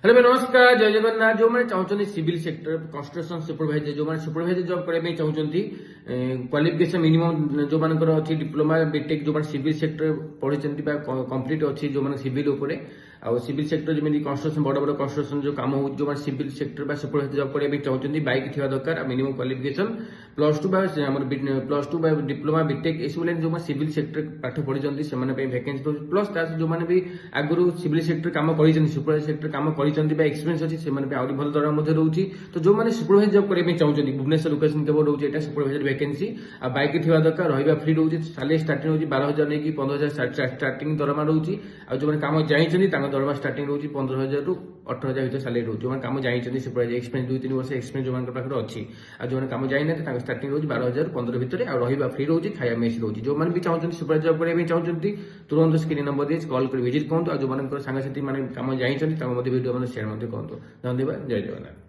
Hello नमस्कार जय जगन्नाथ जो मैंने चाहते सिविल सेक्टर कंस्ट्रक्शन सुपरवाइजर जो मैंने सुपरवाइजर जॉब करने चाहते क्वालिफिकेशन मिनिमम जो मानकर अच्छी डिप्लोमा बीटेक जो सिविल सेक्टर पढ़ी कंप्लीट अच्छी जो मैंने सिविल उपरे आ सिविल सेक्टर जमी कंस्ट्रक्शन बड़ बड़ कंस्ट्रक्शन जो कम हो जो सिविल सेक्टर सुपरवाइजर जॉब करने चाहते बैक थी दरकार मिनिमम क्वालिफिकेशन +2 +2 डिप्लोमा बीटेक एसबू लाइन जो सिविल सेक्टर पाठ पढ़ी से वैकेंसी प्लस जो मैंने भी आगुरी सिविल सेक्टर कम कर सुपरवाइजर सेक्टर कम कर एक्सपीरियंस अच्छी से भल दरमा रोचे तो जो मैंने सुपरवाइजर जॉब करने चाहते भुवनेश्वर लोकेशन केवल रोचे सुपरवाइजर वैकेंसी आ बैक थी दरकार रहा फ्री रोचे साले स्टार्टिंग होगी 12,000 नहीं कि 15,000 स्टार्टिंग दरमा रोचे आ जो कम जाइए दरमा स्टार्टिंग रोचे 15,000 रू 18,000 भर साले रोचे जो कम जाइए सुपरवाइजर एक्सपीरियंस 2-3 वर्ष एक्सपीरियंस जो पाखे अच्छी आ जो कम जाइए स्टार्टिंग रोचे 12,000 15 भितर रहा फ्री रोचे खाया मेस रोचे जो मैंने भी चाहते सुपरवाइजर जॉब करने चाहते तुरंत स्क्रीन नंबर दिए कॉल कर विजिट करूँ जो सांगसाथी मैंने कम जाइए भिडियो शेयर कहतु धन्यवाद जय जगन्नाथ।